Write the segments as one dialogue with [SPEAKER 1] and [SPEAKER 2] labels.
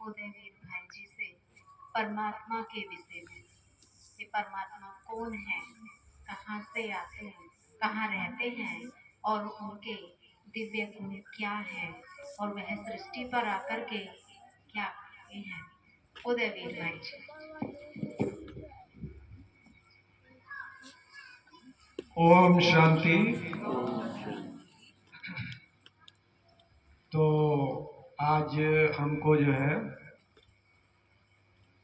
[SPEAKER 1] उदयवीर भाई जी से परमात्मा के विषय में, कि परमात्मा कौन है, कहाँ से आते हैं, कहाँ रहते हैं और उनके दिव्य गुण क्या है और वह सृष्टि पर आकर के क्या करते हैं। उदयवीर भाई जी।
[SPEAKER 2] ओम शांति। तो आज हमको जो है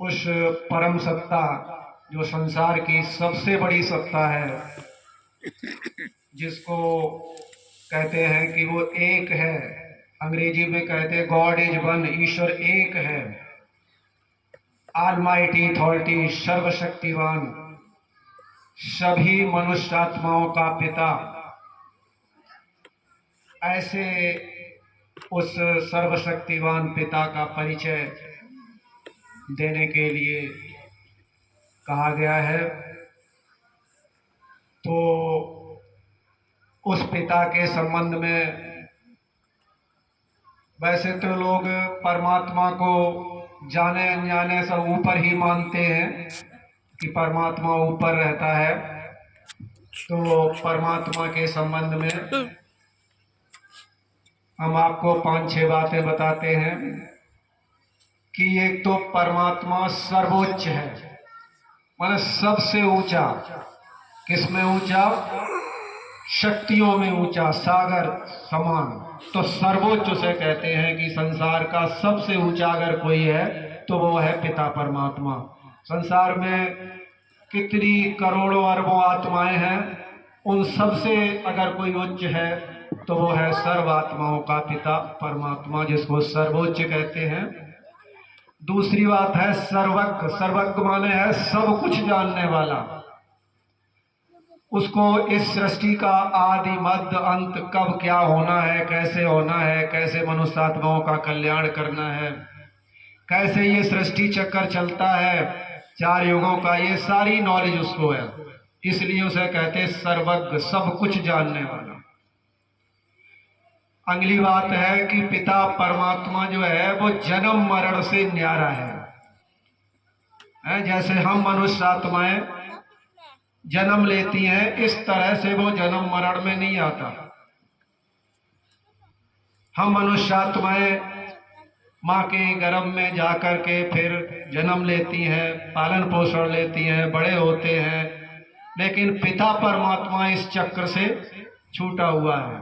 [SPEAKER 2] उस परम सत्ता जो संसार की सबसे बड़ी सत्ता है, जिसको कहते हैं कि वो एक है, अंग्रेजी में कहते हैं गॉड इज वन, ईश्वर एक है, ऑलमाइटी अथॉरिटी, सर्वशक्तिवान, सभी मनुष्य आत्माओं का पिता। ऐसे उस सर्वशक्तिवान पिता का परिचय देने के लिए कहा गया है। तो उस पिता के संबंध में वैसे तो लोग परमात्मा को जाने अनजाने सब ऊपर ही मानते हैं कि परमात्मा ऊपर रहता है। तो परमात्मा के संबंध में हम आपको 5-6 बातें बताते हैं कि एक तो परमात्मा सर्वोच्च है, माने सबसे ऊंचा। किसमें ऊंचा? शक्तियों में ऊंचा, सागर समान। तो सर्वोच्च उसे कहते हैं कि संसार का सबसे ऊंचा अगर कोई है तो वो है पिता परमात्मा। संसार में कितनी करोड़ों अरबों आत्माएं हैं, उन सबसे अगर कोई उच्च है तो वो है सर्वात्माओं का पिता परमात्मा, जिसको सर्वोच्च कहते हैं। दूसरी बात है सर्वज्ञ। सर्वज्ञ माने है सब कुछ जानने वाला। उसको इस सृष्टि का आदि मध्य अंत, कब क्या होना है, कैसे होना है, कैसे मनुष्य आत्माओं का कल्याण करना है, कैसे ये सृष्टि चक्कर चलता है 4 युगों का, ये सारी नॉलेज उसको है। इसलिए उसे कहते हैं सर्वज्ञ, सब कुछ जानने वाला। अगली बात है कि पिता परमात्मा जो है वो जन्म मरण से न्यारा है। जैसे हम मनुष्य आत्माएं जन्म लेती हैं, इस तरह से वो जन्म मरण में नहीं आता। हम मनुष्य आत्माएं माँ के गर्भ में जाकर के फिर जन्म लेती हैं, पालन पोषण लेती हैं, बड़े होते हैं, लेकिन पिता परमात्मा इस चक्र से छूटा हुआ है।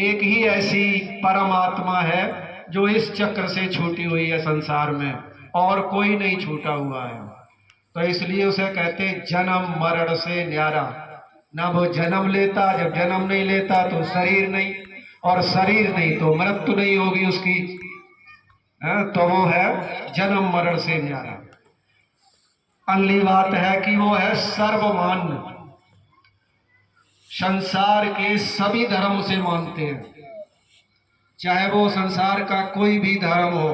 [SPEAKER 2] एक ही ऐसी परमात्मा है जो इस चक्र से छूटी हुई है संसार में, और कोई नहीं छूटा हुआ है। तो इसलिए उसे कहते हैं जन्म मरण से न्यारा। ना वो जन्म लेता, जब जन्म नहीं लेता तो शरीर नहीं, और शरीर नहीं तो मृत्यु नहीं होगी उसकी। तो वो है जन्म मरण से न्यारा। अगली बात है कि वो है सर्वमान्य। संसार के सभी धर्म से मानते हैं, चाहे वो संसार का कोई भी धर्म हो,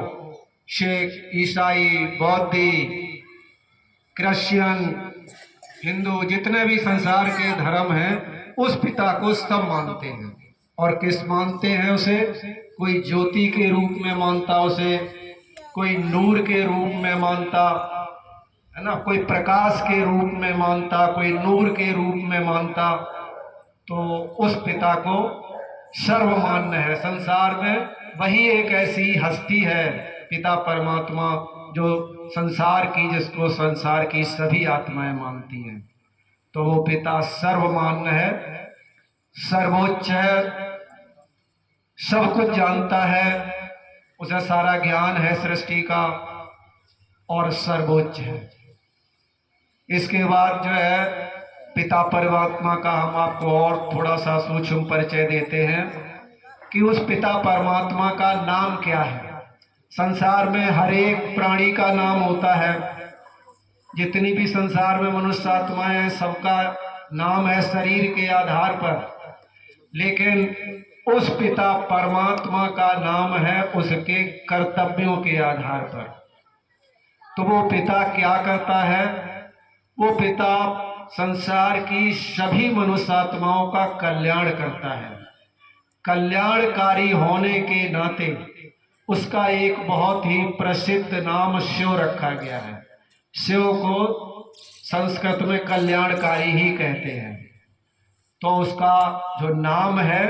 [SPEAKER 2] सिख, ईसाई, बौद्धी, क्रिश्चियन, हिंदू, जितने भी संसार के धर्म हैं, उस पिता को सब मानते हैं। और किस मानते हैं उसे? कोई ज्योति के रूप में मानता उसे, कोई नूर के रूप में मानता है ना, कोई प्रकाश के रूप में मानता, कोई नूर के रूप में मानता। तो उस पिता को सर्वमान्य है। संसार में वही एक ऐसी हस्ती है पिता परमात्मा जो संसार की, जिसको संसार की सभी आत्माएं मानती हैं। तो वो पिता सर्वमान्य है, सर्वोच्च है, सब कुछ जानता है, उसे सारा ज्ञान है सृष्टि का, और सर्वोच्च है। इसके बाद जो है पिता परमात्मा का हम आपको और थोड़ा सा सूक्ष्म परिचय देते हैं कि उस पिता परमात्मा का नाम क्या है। संसार में हर एक प्राणी का नाम होता है, जितनी भी संसार में मनुष्य आत्माएं हैं सबका नाम है शरीर के आधार पर, लेकिन उस पिता परमात्मा का नाम है उसके कर्तव्यों के आधार पर। तो वो पिता क्या करता है? वो पिता संसार की सभी मनुष्य आत्माओं का कल्याण करता है। कल्याणकारी होने के नाते उसका एक बहुत ही प्रसिद्ध नाम शिव रखा गया है। शिव को संस्कृत में कल्याणकारी ही कहते हैं, तो उसका जो नाम है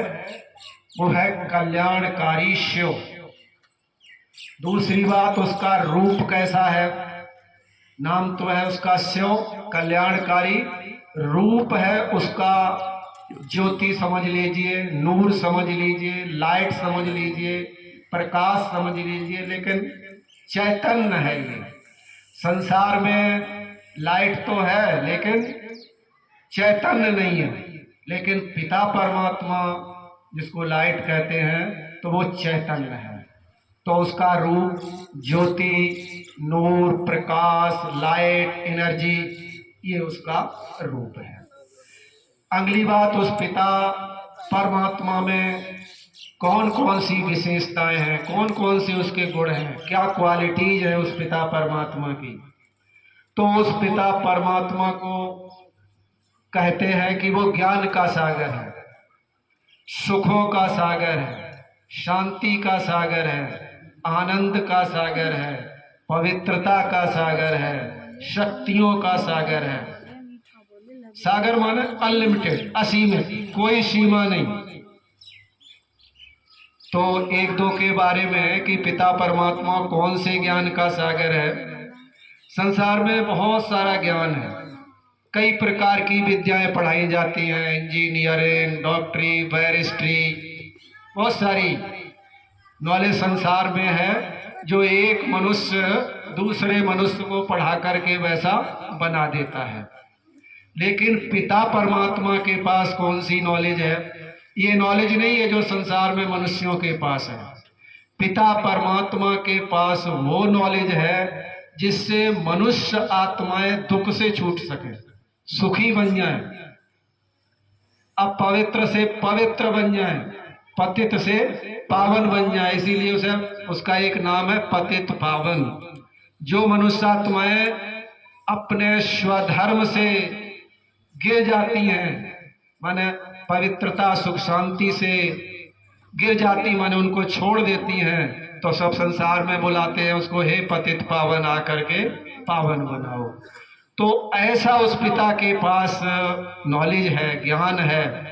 [SPEAKER 2] वो है कल्याणकारी शिव। दूसरी बात, उसका रूप कैसा है? नाम तो है उसका शिव, कल्याणकारी। रूप है उसका ज्योति समझ लीजिए, नूर समझ लीजिए, लाइट समझ लीजिए, प्रकाश समझ लीजिए, लेकिन चैतन्य है ये। संसार में लाइट तो है लेकिन चैतन्य नहीं है। लेकिन पिता परमात्मा जिसको लाइट कहते हैं तो वो चैतन्य है। तो उसका रूप ज्योति, नूर, प्रकाश, लाइट, एनर्जी, ये उसका रूप है। अगली बात, उस पिता परमात्मा में कौन कौन सी विशेषताएं हैं, कौन कौन से उसके गुण हैं, क्या क्वालिटीज है उस पिता परमात्मा की। तो उस पिता परमात्मा को कहते हैं कि वो ज्ञान का सागर है, सुखों का सागर है, शांति का सागर है, आनंद का सागर है, पवित्रता का सागर है, शक्तियों का सागर है। सागर माने अनलिमिटेड, असीमित, कोई सीमा नहीं। तो एक दो के बारे में है कि पिता परमात्मा कौन से ज्ञान का सागर है। संसार में बहुत सारा ज्ञान है, कई प्रकार की विद्याएं पढ़ाई जाती हैं, इंजीनियरिंग, डॉक्टरी, बैरिस्ट्री, बहुत सारी नॉलेज संसार में है जो एक मनुष्य दूसरे मनुष्य को पढ़ा करके वैसा बना देता है। लेकिन पिता परमात्मा के पास कौन सी नॉलेज है? ये नॉलेज नहीं है जो संसार में मनुष्यों के पास है। पिता परमात्मा के पास वो नॉलेज है जिससे मनुष्य आत्माएं दुख से छूट सके, सुखी बन जाए, अपवित्र से पवित्र बन जाए, पतित से पावन बन जाए। इसीलिए उसे उसका एक नाम है पतित पावन। जो मनुष्य आत्माएं अपने स्वधर्म से गिर जाती हैं, माने पवित्रता सुख शांति से गिर जाती, माने उनको छोड़ देती हैं, तो सब संसार में बुलाते हैं उसको, हे पतित पावन, आकर के पावन बनाओ। तो ऐसा उस पिता के पास नॉलेज है, ज्ञान है।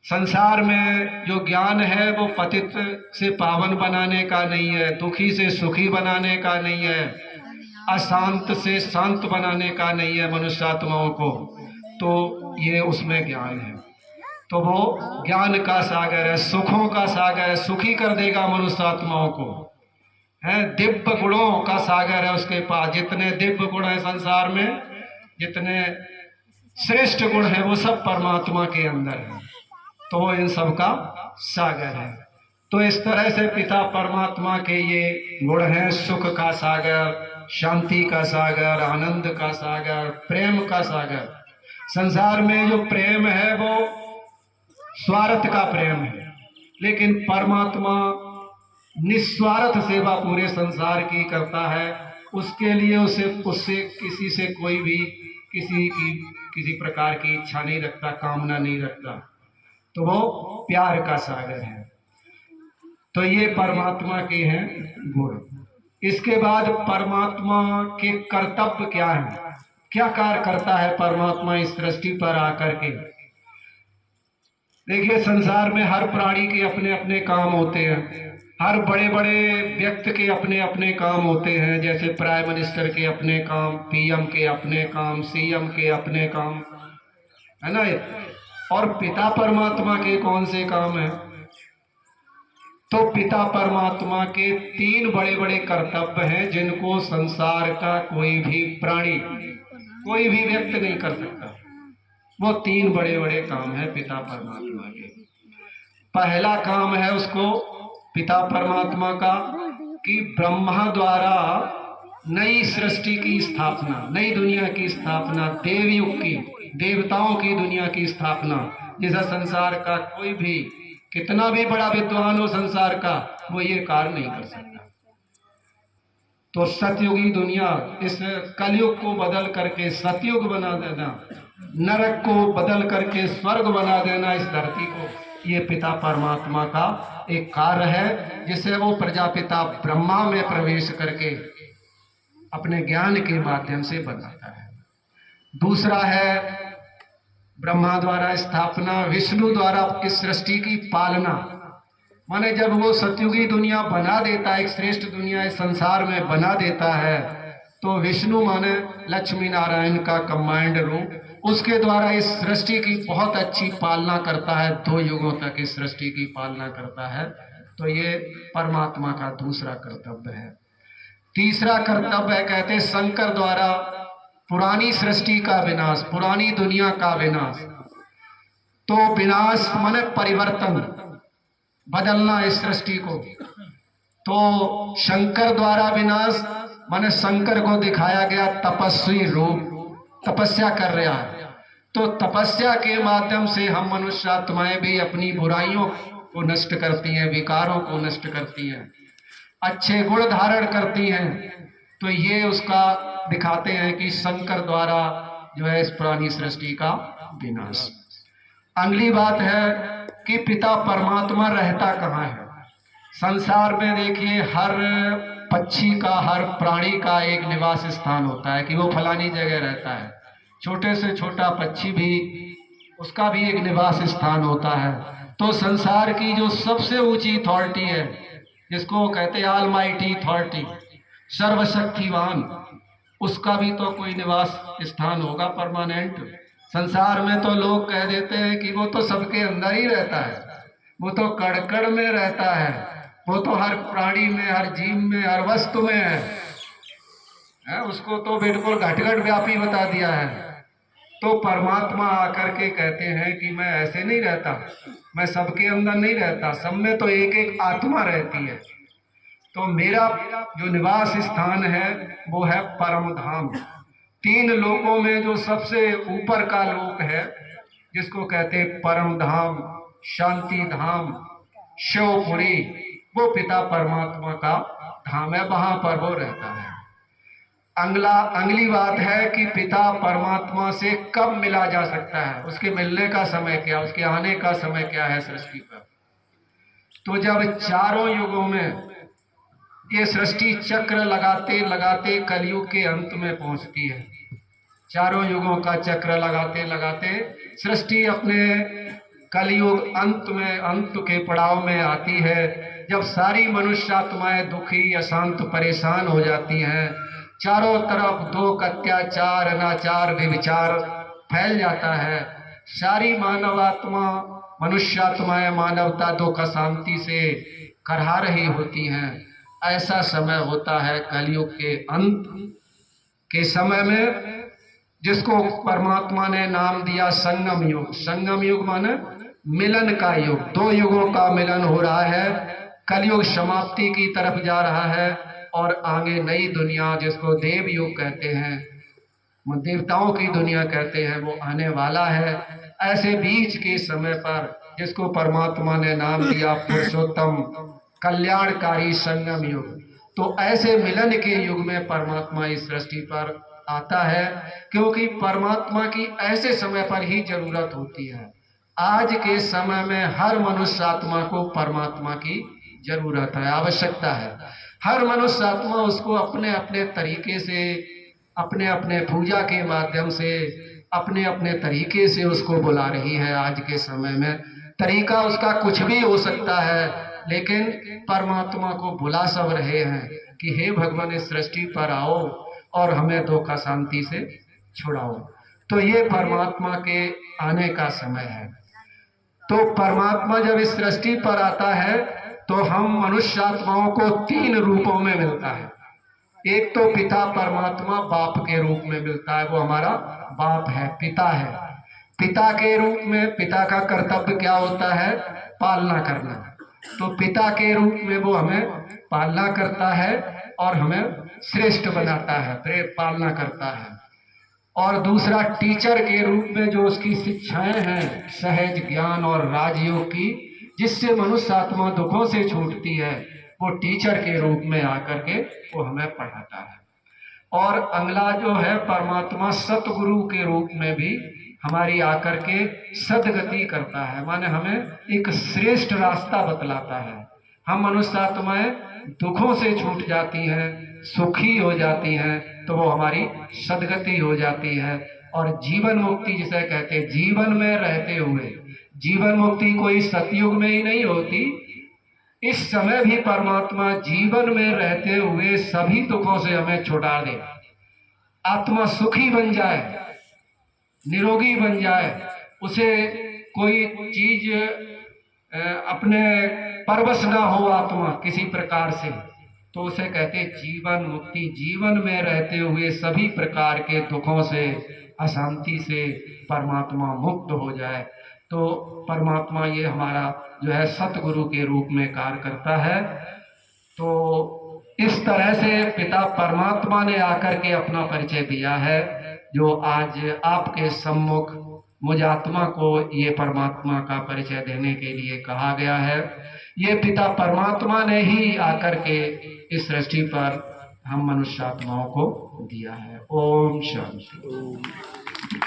[SPEAKER 2] संसार में जो ज्ञान है वो पतित से पावन बनाने का नहीं है, दुखी से सुखी बनाने का नहीं है, अशांत से शांत बनाने का नहीं है मनुष्य आत्माओं को। तो ये उसमें ज्ञान है। तो वो ज्ञान का सागर है, सुखों का सागर है, सुखी कर देगा मनुष्य आत्माओं को, है। दिव्य गुणों का सागर है उसके पास। जितने दिव्य गुण है संसार में, जितने श्रेष्ठ गुण है, वो सब परमात्मा के अंदर है। तो वो इन सब का सागर है। तो इस तरह से पिता परमात्मा के ये गुण हैं, सुख का सागर, शांति का सागर, आनंद का सागर, प्रेम का सागर। संसार में जो प्रेम है वो स्वार्थ का प्रेम है, लेकिन परमात्मा निस्वार्थ सेवा पूरे संसार की करता है। उसके लिए उससे किसी से कोई भी किसी प्रकार की इच्छा नहीं रखता, कामना नहीं रखता। तो वो प्यार का सागर है। तो ये परमात्मा के हैं गुण। इसके बाद परमात्मा के कर्तव्य क्या है, क्या कार्य करता है परमात्मा इस सृष्टि पर आकर के। देखिए, संसार में हर प्राणी के अपने अपने काम होते हैं, हर बड़े बड़े व्यक्ति के अपने अपने काम होते हैं। जैसे प्राइम मिनिस्टर के अपने काम, पीएम के अपने काम, सीएम के अपने काम, है ना। और पिता परमात्मा के कौन से काम है? तो पिता परमात्मा के तीन बड़े बड़े कर्तव्य हैं जिनको संसार का कोई भी प्राणी, कोई भी व्यक्ति नहीं कर सकता। वो तीन बड़े बड़े काम है पिता परमात्मा के। पहला काम है उसको पिता परमात्मा का कि ब्रह्मा द्वारा नई सृष्टि की स्थापना, नई दुनिया की स्थापना, देवयुग की, देवताओं की दुनिया की स्थापना। जैसा संसार का कोई भी कितना भी बड़ा विद्वान हो संसार का, वो ये कार्य नहीं कर सकता। तो सतयुगी दुनिया, इस कलयुग को बदल करके सतयुग बना देना, नरक को बदल करके स्वर्ग बना देना इस धरती को, ये पिता परमात्मा का एक कार्य है, जिसे वो प्रजापिता ब्रह्मा में प्रवेश करके अपने ज्ञान के माध्यम से बनाता है। दूसरा है ब्रह्मा द्वारा स्थापना, विष्णु द्वारा इस सृष्टि की पालना। माने जब वो सतयुगी दुनिया बना देता है, एक श्रेष्ठ दुनिया इस संसार में बना देता है, तो विष्णु माने लक्ष्मी नारायण का कंबाइंड रूप, उसके द्वारा इस सृष्टि की बहुत अच्छी पालना करता है, 2 युगों तक इस सृष्टि की पालना करता है। तो ये परमात्मा का दूसरा कर्तव्य है। तीसरा कर्तव्य है, कहते शंकर द्वारा पुरानी सृष्टि का विनाश, पुरानी दुनिया का विनाश। तो विनाश माने परिवर्तन, बदलना इस सृष्टि को। तो शंकर द्वारा विनाश माने शंकर को दिखाया गया तपस्वी रूप, तपस्या कर रहा है। तो तपस्या के माध्यम से हम मनुष्य आत्माएं भी अपनी बुराइयों को नष्ट करती हैं, विकारों को नष्ट करती हैं, अच्छे गुण धारण करती हैं। तो ये उसका दिखाते हैं कि शंकर द्वारा जो है इस पुरानी सृष्टि का विनाश। अगली बात है कि पिता परमात्मा रहता कहाँ है। संसार में देखिए हर पक्षी का, हर प्राणी का एक निवास स्थान होता है कि वो फलानी जगह रहता है। छोटे से छोटा पक्षी भी, उसका भी एक निवास स्थान होता है। तो संसार की जो सबसे ऊंची अथॉरिटी है, जिसको कहते हैं ऑलमाइटी अथॉरिटी, सर्वशक्तिवान, उसका भी तो कोई निवास स्थान होगा परमानेंट। संसार में तो लोग कह देते हैं कि वो तो सबके अंदर ही रहता है, वो तो कण कण में रहता है, वो तो हर प्राणी में, हर जीव में, हर वस्तु में है, उसको तो बिल्कुल घट-घट व्यापी बता दिया है। तो परमात्मा आकर के कहते हैं कि मैं ऐसे नहीं रहता, मैं सबके अंदर नहीं रहता, सब में तो एक एक आत्मा रहती है। तो मेरा जो निवास स्थान है वो है परम धाम। 3 लोकों में जो सबसे ऊपर का लोक है, जिसको कहते हैं परम धाम, शांति धाम, शिवपुरी, वो पिता परमात्मा का धाम है, वहां पर वो रहता है। अगली बात है कि पिता परमात्मा से कब मिला जा सकता है, उसके मिलने का समय क्या, उसके आने का समय क्या है सृष्टि पर। तो जब चारों युगों में ये सृष्टि चक्र लगाते लगाते कलयुग के अंत में पहुंचती है, चारों युगों का चक्र लगाते लगाते सृष्टि अपने कलयुग अंत में, अंत के पड़ाव में आती है, जब सारी मनुष्य आत्माएं दुखी, अशांत, परेशान हो जाती हैं, चारों तरफ दुख, अत्याचार, अनाचार, व्यभिचार फैल जाता है, सारी मानव आत्मा, मनुष्य आत्माएं, मानवता दुख अशांति से करहा रही होती हैं। ऐसा समय होता है कलयुग के अंत के समय में, जिसको परमात्मा ने नाम दिया संगम युग। संगम युग माने मिलन का युग, 2 युगों का मिलन हो रहा है। कलयुग समाप्ति की तरफ जा रहा है और आगे नई दुनिया, जिसको देव युग कहते हैं, देवताओं की दुनिया कहते हैं, वो आने वाला है। ऐसे बीच के समय पर जिसको परमात्मा ने नाम दिया पुरुषोत्तम कल्याणकारी संगम युग। तो ऐसे मिलन के युग में परमात्मा इस सृष्टि पर आता है, क्योंकि परमात्मा की ऐसे समय पर ही जरूरत होती है। आज के समय में हर मनुष्य आत्मा को परमात्मा की जरूरत है, आवश्यकता है। हर मनुष्य आत्मा उसको अपने अपने तरीके से, अपने अपने पूजा के माध्यम से, अपने अपने तरीके से उसको बुला रही है। आज के समय में तरीका उसका कुछ भी हो सकता है, लेकिन परमात्मा को बुला सब रहे हैं कि हे भगवान इस सृष्टि पर आओ और हमें दुख शांति से छुड़ाओ। तो ये परमात्मा के आने का समय है। तो परमात्मा जब इस सृष्टि पर आता है तो हम मनुष्य आत्माओं को 3 रूपों में मिलता है। एक तो पिता परमात्मा बाप के रूप में मिलता है, वो हमारा बाप है, पिता है। पिता के रूप में पिता का कर्तव्य क्या होता है? पालना करना। तो पिता के रूप में वो हमें पालना करता है और हमें श्रेष्ठ बनाता है, पालना करता है। और दूसरा टीचर के रूप में जो उसकी शिक्षाएं हैं, सहज ज्ञान और राजयोग की, जिससे मनुष्य आत्मा दुखों से छूटती है, वो टीचर के रूप में आकर के वो हमें पढ़ाता है। और अगला जो है परमात्मा सतगुरु के रूप में भी हमारी आकर के सदगति करता है, माने हमें एक श्रेष्ठ रास्ता बतलाता है। हम मनुष्य आत्माएं दुखों से छूट जाती हैं, सुखी हो जाती हैं, तो वो हमारी सदगति हो जाती है। और जीवन मुक्ति जिसे कहते हैं, जीवन में रहते हुए, जीवन मुक्ति कोई सतयुग में ही नहीं होती, इस समय भी परमात्मा जीवन में रहते हुए सभी दुखों से हमें छुड़ा दे, आत्मा सुखी बन जाए, निरोगी बन जाए, उसे कोई चीज अपने परवश ना हो आत्मा किसी प्रकार से, तो उसे कहते जीवन मुक्ति। जीवन में रहते हुए सभी प्रकार के दुखों से, अशांति से परमात्मा मुक्त हो जाए, तो परमात्मा ये हमारा जो है सतगुरु के रूप में कार्य करता है। तो इस तरह से पिता परमात्मा ने आकर के अपना परिचय दिया है, जो आज आपके सम्मुख मुझ आत्मा को ये परमात्मा का परिचय देने के लिए कहा गया है। ये पिता परमात्मा ने ही आकर के इस सृष्टि पर हम मनुष्य आत्माओं को दिया है। ओम शांति।